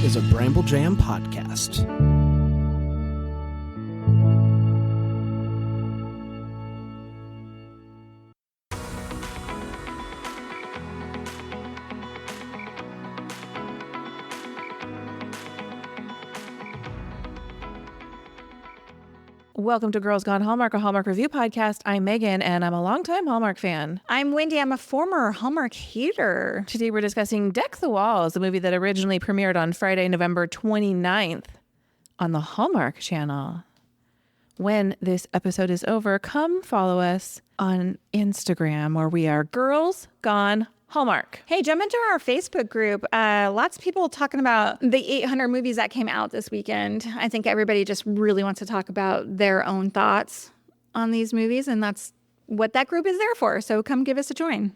is a Bramble Jam podcast. Welcome to Girls Gone Hallmark, a Hallmark review podcast. I'm Megan, and I'm a longtime Hallmark fan. I'm Wendy. I'm a former Hallmark hater. Today we're discussing Deck the Walls, a movie that originally premiered on Friday, November 29th on the Hallmark Channel. When this episode is over, come follow us on Instagram, where we are Girls Gone Hallmark. Hey, jump into our Facebook group. Lots of people talking about the 800 movies that came out this weekend. I think everybody just really wants to talk about their own thoughts on these movies, and that's what that group is there for. So come give us a join.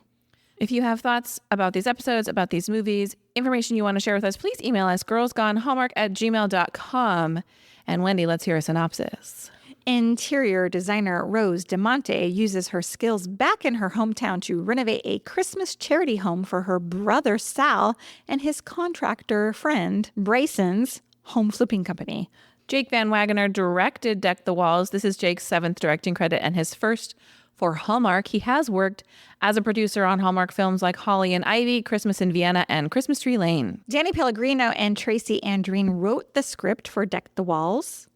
If you have thoughts about these episodes, about these movies, information you want to share with us, please email us, girlsgonehallmark@gmail.com. And Wendy, let's hear a synopsis. Interior designer Rose DeMonte uses her skills back in her hometown to renovate a Christmas charity home for her brother Sal and his contractor friend Bryson's home flipping company. Jake Van Wagoner directed Deck the Walls. This is Jake's 7th directing credit and his first for Hallmark. He has worked as a producer on Hallmark films like Holly and Ivy, Christmas in Vienna, and Christmas Tree Lane. Danny Pellegrino and Tracy Andreen wrote the script for Deck the Walls.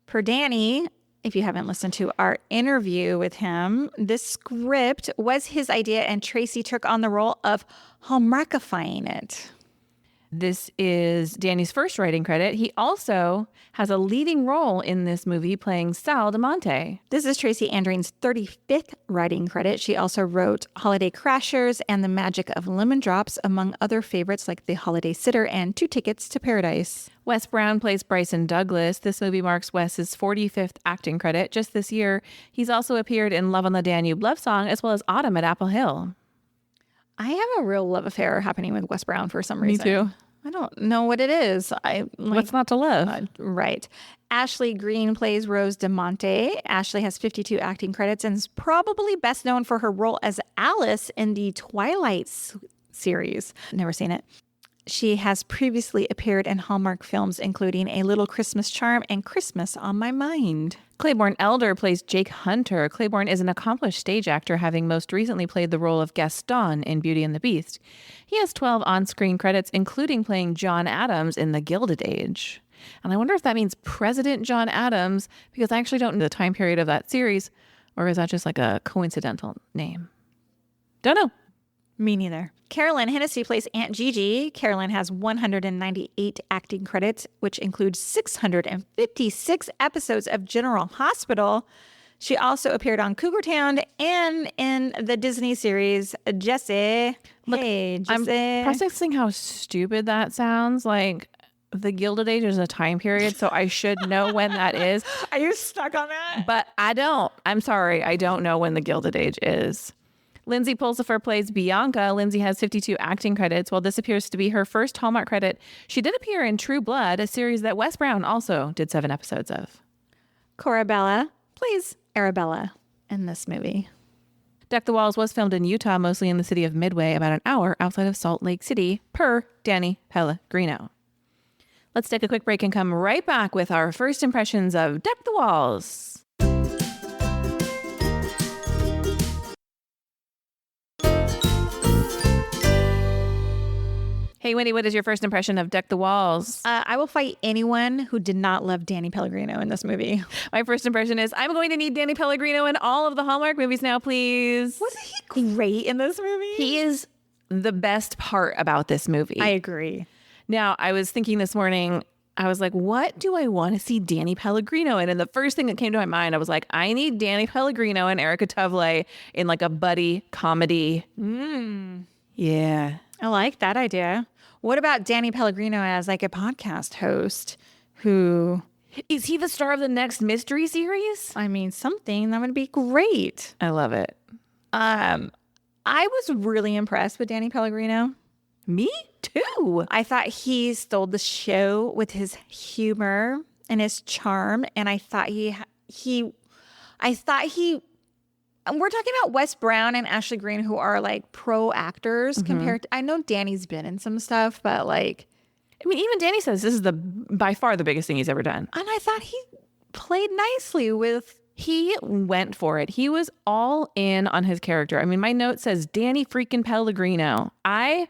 Per Danny, if you haven't listened to our interview with him, this script was his idea and Tracy took on the role of Hallmarkifying it. This is Danny's first writing credit. He also has a leading role in this movie playing Sal DeMonte. This is Tracy Andreen's 35th writing credit. She also wrote Holiday Crashers and The Magic of Lemon Drops, among other favorites like The Holiday Sitter and 2 Tickets to Paradise. Wes Brown plays Bryson Douglas. This movie marks Wes's 45th acting credit. Just this year, he's also appeared in Love on the Danube Love Song, as well as Autumn at Apple Hill. I have a real love affair happening with Wes Brown for some reason. Me too. I don't know what it is. What's not to love? Right. Ashley Greene plays Rose DeMonte. Ashley has 52 acting credits and is probably best known for her role as Alice in the Twilight series. Never seen it. She has previously appeared in Hallmark films, including A Little Christmas Charm and Christmas on My Mind. Claybourne Elder plays Jake Hunter. Claybourne is an accomplished stage actor, having most recently played the role of Gaston in Beauty and the Beast. He has 12 on-screen credits, including playing John Adams in The Gilded Age. And I wonder if that means President John Adams, because I actually don't know the time period of that series, or is that just like a coincidental name? Don't know. Me neither. Carolyn Hennessy plays Aunt Gigi. Carolyn has 198 acting credits, which includes 656 episodes of General Hospital. She also appeared on Cougar Town and in the Disney series Jessie. Look, hey, Jessie. I'm processing how stupid that sounds. Like, the Gilded Age is a time period, so I should know when that is. Are you stuck on that? But I don't. I'm sorry. I don't know when the Gilded Age is. Lindsay Pulsifer plays Bianca. Lindsay has 52 acting credits. While this appears to be her first Hallmark credit, she did appear in True Blood, a series that Wes Brown also did 7 episodes of. Cora Bella plays Arabella in this movie. Deck the Walls was filmed in Utah, mostly in the city of Midway, about an hour outside of Salt Lake City, per Danny Pellegrino. Let's take a quick break and come right back with our first impressions of Deck the Walls. Hey, Wendy, what is your first impression of Deck the Walls? I will fight anyone who did not love Danny Pellegrino in this movie. My first impression is I'm going to need Danny Pellegrino in all of the Hallmark movies now, please. Wasn't he great in this movie? He is the best part about this movie. I agree. Now, I was thinking this morning, I was like, what do I want to see Danny Pellegrino in? And the first thing that came to my mind, I was like, I need Danny Pellegrino and Erica Tovley in like a buddy comedy. Yeah. I like that idea. What about Danny Pellegrino as like a podcast host who... Is he the star of the next mystery series? I mean, something that would be great. I love it. I was really impressed with Danny Pellegrino. Me too. I thought he stole the show with his humor and his charm. And I thought we're talking about Wes Brown and Ashley Greene, who are like pro actors compared to, I know Danny's been in some stuff, but like I mean, even Danny says this is by far the biggest thing he's ever done. And I thought he played nicely with... He went for it. He was all in on his character. I mean, my note says Danny freaking Pellegrino. I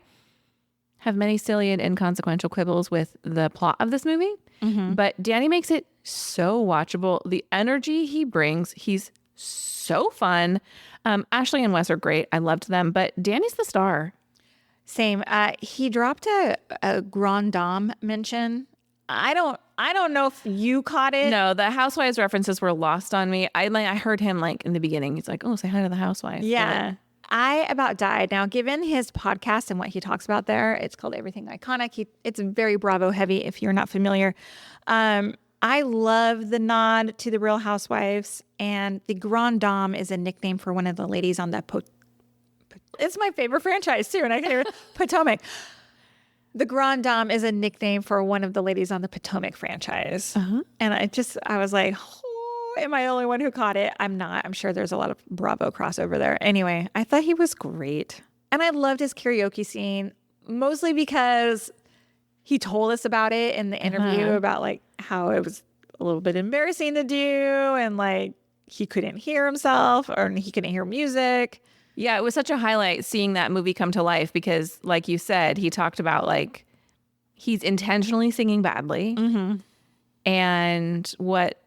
have many silly and inconsequential quibbles with the plot of this movie, but Danny makes it so watchable. The energy he brings, he's so fun. Ashley and Wes are great. I loved them, but Danny's the star. Same. He dropped a Grand Dame mention. I don't know if you caught it. No, the Housewives references were lost on me. I heard him like in the beginning. He's like, "Oh, say hi to the housewife." Yeah. I about died. Now, given his podcast and what he talks about there, it's called Everything Iconic. It's very Bravo heavy if you're not familiar. I love the nod to the Real Housewives, and the Grand Dame is a nickname for one of the ladies on that. It's my favorite franchise too, and I can hear Potomac. The Grand Dame is a nickname for one of the ladies on the Potomac franchise. And I was like, oh, am I the only one who caught it? I'm not. I'm sure there's a lot of Bravo crossover there. Anyway, I thought he was great. And I loved his karaoke scene, mostly because he told us about it in the interview about like how it was a little bit embarrassing to do and like he couldn't hear himself or he couldn't hear music. Yeah, it was such a highlight seeing that movie come to life because, like you said, he talked about like he's intentionally singing badly. And what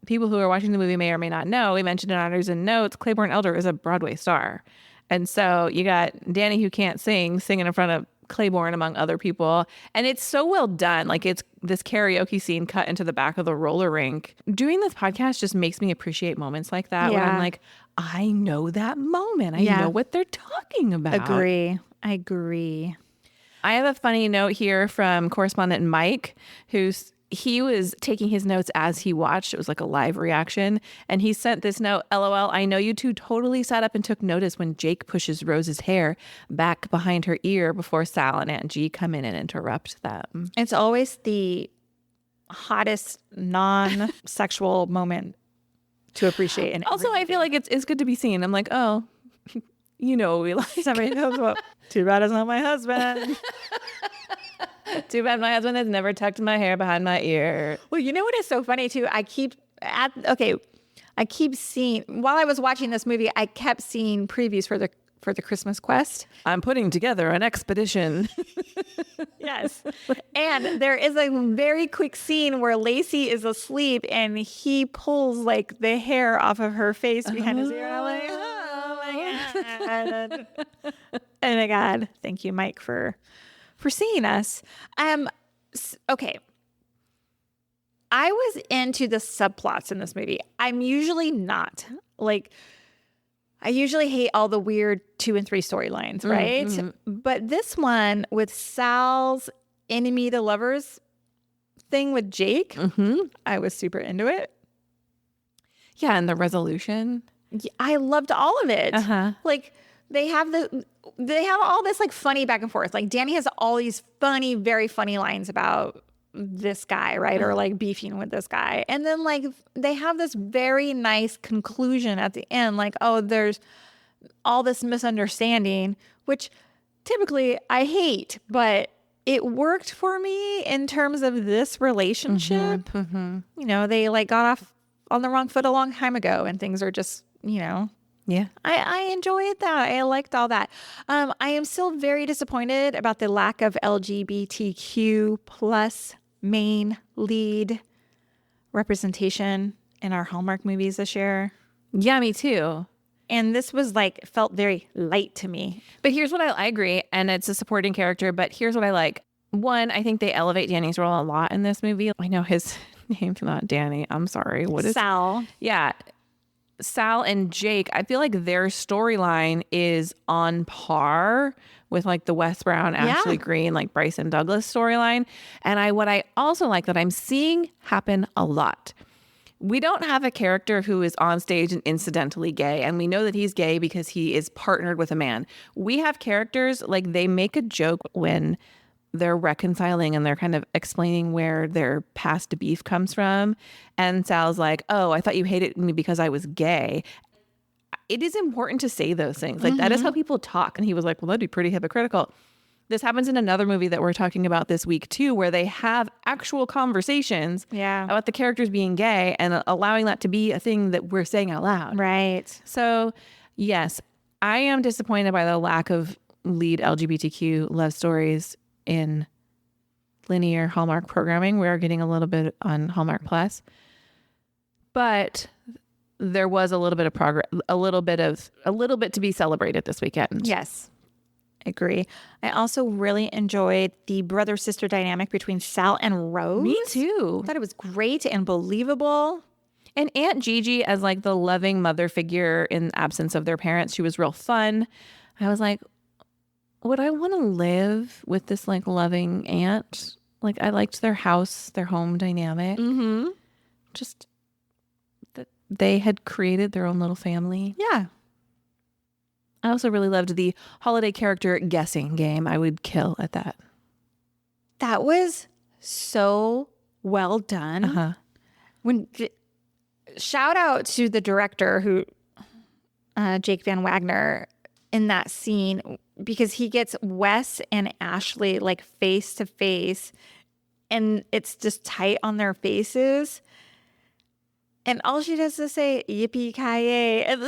people who are watching the movie may or may not know, we mentioned in Honors and Notes, Claiborne Elder is a Broadway star. And so you got Danny, who can't sing, singing in front of Claiborne among other people. And it's so well done. Like it's this karaoke scene cut into the back of the roller rink. Doing this podcast just makes me appreciate moments like that where I'm like, I know that moment. I know what they're talking about. I agree. I have a funny note here from correspondent Mike, he was taking his notes as he watched. It was like a live reaction. And he sent this note, LOL, I know you two totally sat up and took notice when Jake pushes Rose's hair back behind her ear before Sal and Aunt G come in and interrupt them. It's always the hottest non-sexual moment to appreciate. And also, I feel like it's good to be seen. I'm like, oh, you know what we like. Somebody knows what. Too bad it's not my husband. Too bad my husband has never tucked my hair behind my ear. Well, you know what is so funny too? I keep seeing, while I was watching this movie, I kept seeing previews for the Christmas Quest. I'm putting together an expedition. Yes. And there is a very quick scene where Lacey is asleep and he pulls like the hair off of her face behind his ear. And I'm like, oh my God. Oh my God. Thank you, Mike, for seeing us. Okay. I was into the subplots in this movie. I'm usually not. Like, I usually hate all the weird 2 and 3 storylines, right? But this one with Sal's enemy to lovers thing with Jake, I was super into it. Yeah, and the resolution. I loved all of it. Like, they have all this like funny back and forth. Like Danny has all these funny, very funny lines about this guy, right? Or like beefing with this guy. And then like they have this very nice conclusion at the end. Like, oh, there's all this misunderstanding, which typically I hate, but it worked for me in terms of this relationship. You know, they like got off on the wrong foot a long time ago and things are just, you know, yeah. I enjoyed that. I liked all that. I am still very disappointed about the lack of LGBTQ plus main lead representation in our Hallmark movies this year. Yeah, me too. And this was like, felt very light to me. But here's what I agree. And it's a supporting character, but here's what I like. One, I think they elevate Danny's role a lot in this movie. I know his name's not Danny. I'm sorry. What is Sal? Yeah. Sal and Jake, I feel like their storyline is on par with like the Wes Brown, Ashley Green, like Bryson Douglas storyline. And what I also like that I'm seeing happen a lot. We don't have a character who is on stage and incidentally gay, and we know that he's gay because he is partnered with a man. We have characters like they make a joke when they're reconciling and they're kind of explaining where their past beef comes from. And Sal's like, oh, I thought you hated me because I was gay. It is important to say those things. Like that is how people talk. And he was like, well, that'd be pretty hypocritical. This happens in another movie that we're talking about this week too, where they have actual conversations about the characters being gay and allowing that to be a thing that we're saying out loud. Right. So, yes, I am disappointed by the lack of lead LGBTQ love stories in linear Hallmark programming. We are getting a little bit on Hallmark Plus, but there was a little bit of progress, a little bit to be celebrated this weekend. Yes. Agree. I also really enjoyed the brother-sister dynamic between Sal and Rose. Me too. I thought it was great and believable. And Aunt Gigi as like the loving mother figure in the absence of their parents. She was real fun. I was like, would I want to live with this like loving aunt? Like I liked their house, their home dynamic. Mm-hmm. Just that they had created their own little family. Yeah. I also really loved the holiday character guessing game. I would kill at that. That was so well done. Uh-huh. Shout out to the director who, Jake Van Wagner, in that scene, because he gets Wes and Ashley like face to face and it's just tight on their faces. And all she does is say, yippee-ki-yay. And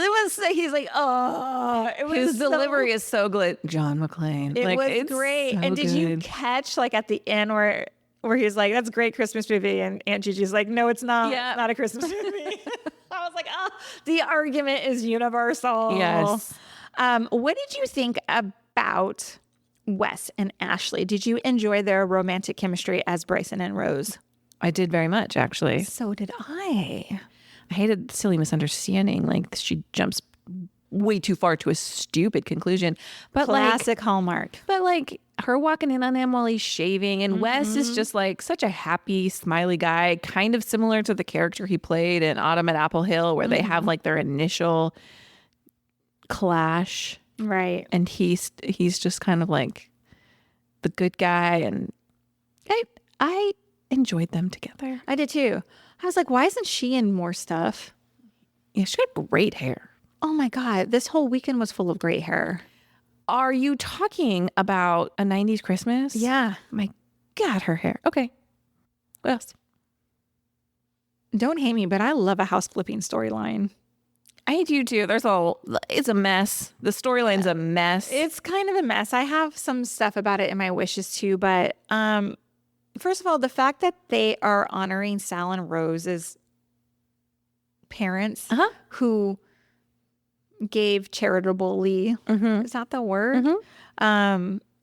he's like, oh. His delivery is so good. John McClane. It was great. So and did you good. catch like at the end where he's like, that's a great Christmas movie. And Aunt Gigi's like, no, it's not. Yeah. It's not a Christmas movie. I was like, oh, the argument is universal. Yes. What did you think about Wes and Ashley? Did you enjoy their romantic chemistry as Bryson and Rose? I did very much, actually. So did I. I hated the silly misunderstanding. Like she jumps way too far to a stupid conclusion. But Classic Hallmark. But like her walking in on him while he's shaving, and Wes is just like such a happy, smiley guy, kind of similar to the character he played in Autumn at Apple Hill, where they have like their initial clash, Right. and he's just kind of like the good guy, and I enjoyed them together. I did too. I was like, why isn't she in more stuff? Yeah, she had great hair. Oh my God. This whole weekend was full of great hair. Are you talking about A 90s Christmas? Yeah. My God, her hair. Okay. What else? Don't hate me, but I love a house flipping storyline. I do too. It's a mess. The storyline's a mess. It's kind of a mess. I have some stuff about it in my wishes too, but first of all, the fact that they are honoring Sal and Rose's parents who gave charitably, is that the word?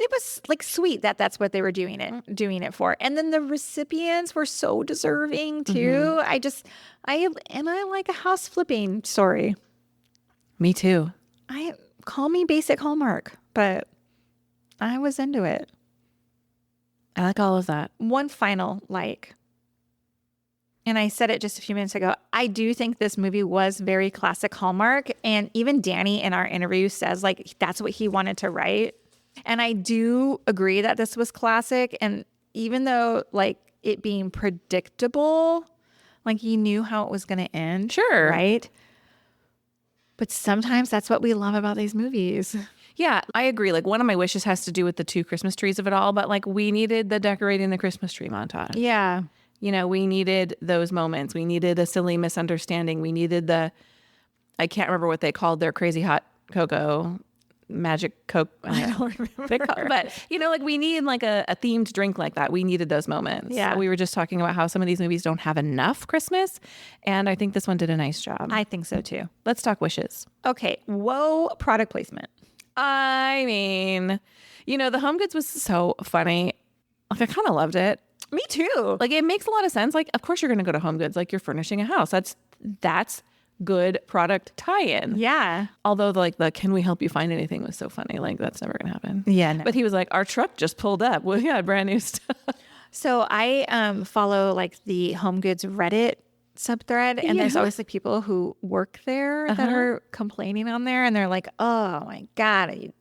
It was like sweet that that's what they were doing it for. And then the recipients were so deserving too. I like a house flipping story. Me too. Call me basic Hallmark, but I was into it. I like all of that. One final and I said it just a few minutes ago, I do think this movie was very classic Hallmark. And even Danny in our interview says like that's what he wanted to write. And I do agree that this was classic. And even though like it being predictable, like he knew how it was going to end. Sure. Right? But sometimes that's what we love about these movies. Yeah, I agree. Like one of my wishes has to do with the 2 Christmas trees of it all, but like we needed the decorating the Christmas tree montage. Yeah. You know, we needed those moments. We needed a silly misunderstanding. We needed I can't remember what they called their crazy hot cocoa, magic Coke. I don't remember. But, you know, like we need like a themed drink like that. We needed those moments. Yeah. We were just talking about how some of these movies don't have enough Christmas. And I think this one did a nice job. I think so too. Let's talk wishes. Okay. Whoa, product placement. I mean, you know, the Home Goods was so funny. Like I kind of loved it. Me too. Like it makes a lot of sense. Like, of course you're going to go to Home Goods. Like you're furnishing a house. That's good product tie-in. Yeah. Although the can we help you find anything was so funny. Like that's never going to happen. Yeah. No. But he was like, our truck just pulled up. Well, yeah, brand new stuff. So I follow like the Home Goods Reddit subthread, and there's always like people who work there that are complaining on there, and they're like, oh my God,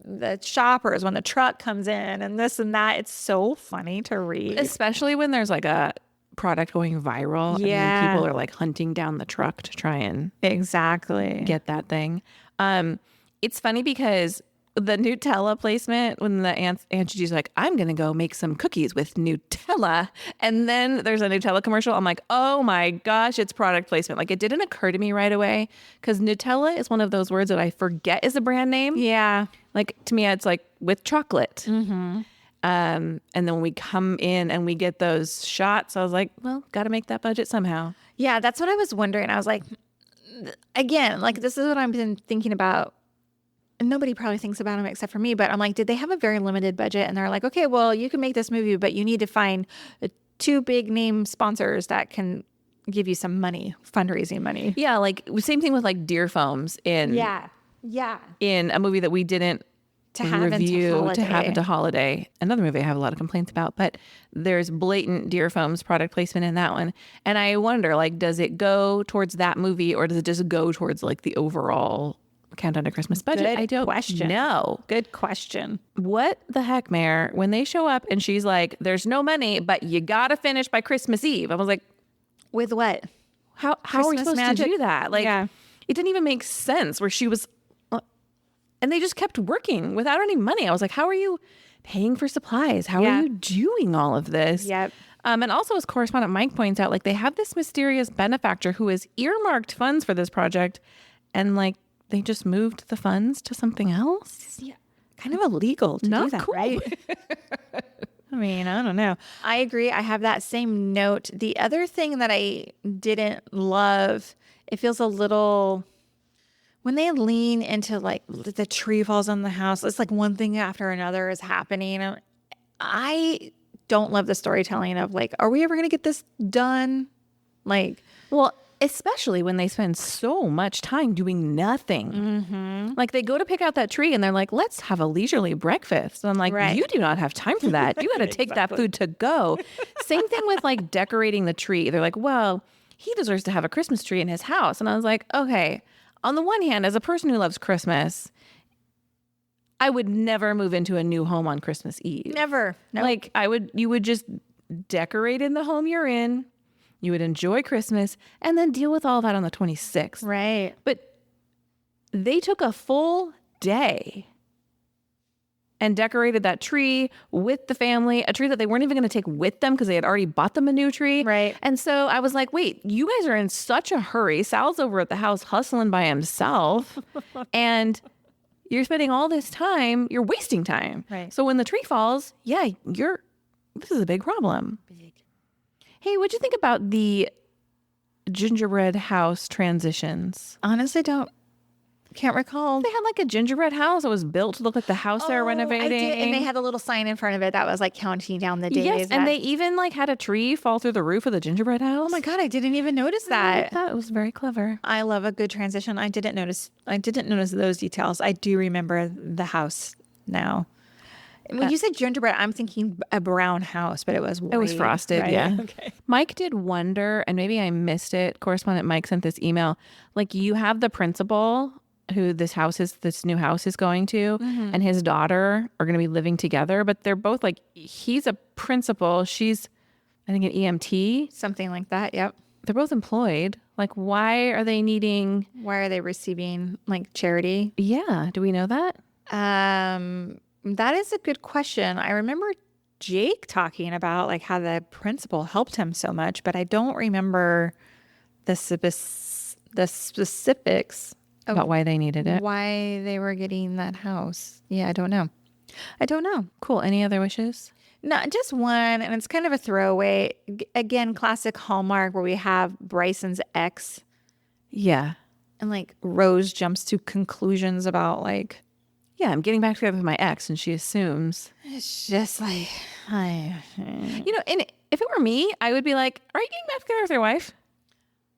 the shoppers when the truck comes in and this and that. It's so funny to read. Especially when there's like a product going viral. Yeah. And people are like hunting down the truck to try and Exactly. get that thing. It's funny because the Nutella placement when the Aunt Gigi's like, I'm going to go make some cookies with Nutella. And then there's a Nutella commercial. I'm like, oh my gosh, it's product placement. Like it didn't occur to me right away because Nutella is one of those words that I forget is a brand name. Yeah. Like to me, it's like with chocolate. Mm-hmm. And then when we come in and we get those shots, I was like, well, got to make that budget somehow. Yeah, that's what I was wondering. I was like, again, like this is what I've been thinking about. And nobody probably thinks about them except for me, but I'm like, did they have a very limited budget? And they're like, okay, well, you can make this movie, but you need to find 2 big name sponsors that can give you some money, fundraising money. Yeah, like same thing with like Deer Foams in in a movie that we didn't review to have into Holiday. Another movie I have a lot of complaints about, but there's blatant Deer Foams product placement in that one. And I wonder, like, does it go towards that movie or does it just go towards like the overall Countdown to Christmas budget? Good I don't know. Good question. What the heck, Mare? When they show up and she's like, there's no money, but you got to finish by Christmas Eve. I was like, with what? How are we supposed to do that? Like, Yeah. it didn't even make sense where she was, and they just kept working without any money. I was like, how are you paying for supplies? How are you doing all of this? Yep. And also, as correspondent Mike points out, like they have this mysterious benefactor who has earmarked funds for this project, and like they just moved the funds to something else. Yeah. Kind of illegal to Not do that, cool. right? I mean, I don't know. I agree. I have that same note. The other thing that I didn't love, it feels a little, when they lean into like the tree falls on the house, it's like one thing after another is happening. I don't love the storytelling of like, are we ever going to get this done? Like, Well, especially when they spend so much time doing nothing. Mm-hmm. Like they go to pick out that tree and they're like, let's have a leisurely breakfast. And I'm like, Right. you do not have time for that. You got to take that food to go. Same thing with like decorating the tree. They're like, well, he deserves to have a Christmas tree in his house. And I was like, okay, on the one hand, as a person who loves Christmas, I would never move into a new home on Christmas Eve. never. No. Like you would just decorate in the home you're in. You would enjoy Christmas and then deal with all that on the 26th. Right. But they took a full day and decorated that tree with the family, a tree that they weren't even going to take with them because they had already bought them a new tree. Right. And so I was like, wait, you guys are in such a hurry. Sal's over at the house hustling by himself. And you're spending all this time, you're wasting time. Right. So when the tree falls, this is a big problem. Hey, what'd you think about the gingerbread house transitions? Honestly, can't recall. They had like a gingerbread house that was built to look like the house they're renovating. I did, and they had a little sign in front of it that was like counting down the days. Yes, and they even like had a tree fall through the roof of the gingerbread house. Oh my God, I didn't even notice that. That was very clever. I love a good transition. I didn't notice those details. I do remember the house now. When you said gingerbread, I'm thinking a brown house, but it was white. It was frosted, right? yeah. Okay. Mike did wonder, and maybe I missed it. Correspondent Mike sent this email. Like you have the principal who this new house is going to, and his daughter are going to be living together, but they're both like, he's a principal. She's, I think, an EMT. Something like that. Yep. They're both employed. Like, why are they needing? Why are they receiving like charity? Yeah. Do we know that? That is a good question. I remember Jake talking about like how the principal helped him so much, but I don't remember the specifics About why they needed it. why they were getting that house. Yeah, I don't know. Cool. Any other wishes? No, just one, and it's kind of a throwaway. Again, classic Hallmark where we have Bryson's ex Yeah. and like Rose jumps to conclusions about like, Yeah, I'm getting back together with my ex, and she assumes. it's just like, And if it were me, I would be like, are you getting back together with your wife?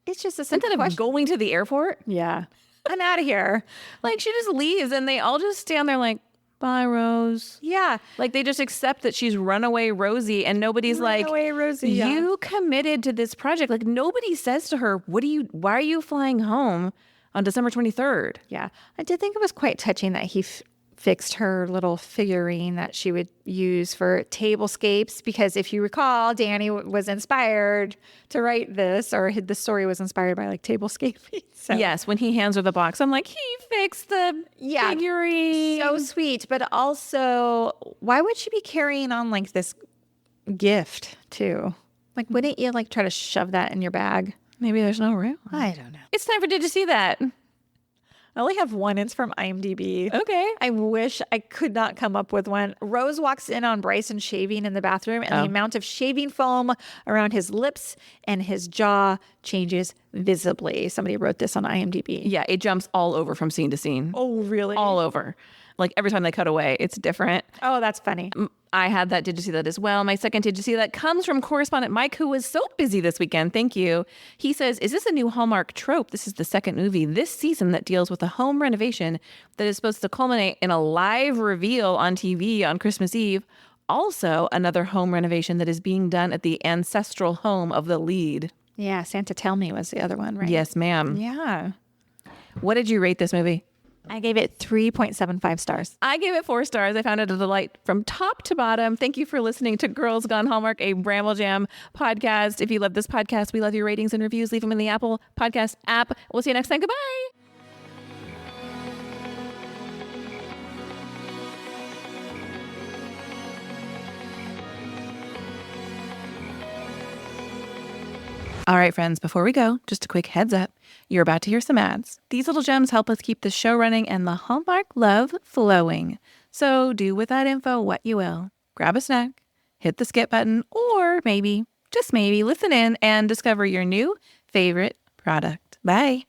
it's just a simple Instead of question. going to the airport? Yeah. I'm out of here. Like, she just leaves, and they all just stand there like, bye, Rose. Yeah. Like, they just accept that she's runaway Rosie, and nobody's like, Runaway Rosie, yeah. you committed to this project. Like, nobody says to her, why are you flying home on December 23rd? Yeah. I did think it was quite touching that he fixed her little figurine that she would use for tablescapes, because if you recall, Danny was inspired to write this, or the story was inspired by like tablescaping. So Yes, when he hands her the box, I'm like, he fixed the figurine. so sweet. But also, why would she be carrying on like this gift too? Like, wouldn't you like try to shove that in your bag? Maybe there's no room. I don't know. It's time for Did You See That? I only have one. It's from IMDb. Okay. I wish I could not come up with one. Rose walks in on Bryson shaving in the bathroom, and the amount of shaving foam around his lips and his jaw changes visibly. Somebody wrote this on IMDb. Yeah, it jumps all over from scene to scene. Oh, really? All over. Like every time they cut away, it's different. Oh, that's funny. I had that Did You See That as well. My second Did You See That comes from correspondent Mike, who was so busy this weekend. Thank you. He says, is this a new Hallmark trope? This is the second movie this season that deals with a home renovation that is supposed to culminate in a live reveal on TV on Christmas Eve. Also, another home renovation that is being done at the ancestral home of the lead. Yeah, Santa Tell Me was the other one, right? Yes, ma'am. Yeah. What did you rate this movie? I gave it 3.75 stars. I gave it 4 stars. I found it a delight from top to bottom. Thank you for listening to Girls Gone Hallmark, a Bramble Jam podcast. If you love this podcast, we love your ratings and reviews. Leave them in the Apple Podcast app. We'll see you next time. Goodbye. All right, friends, before we go, just a quick heads up. You're about to hear some ads. These little gems help us keep the show running and the Hallmark love flowing. So do with that info what you will. Grab a snack, hit the skip button, or maybe, just maybe, listen in and discover your new favorite product. Bye.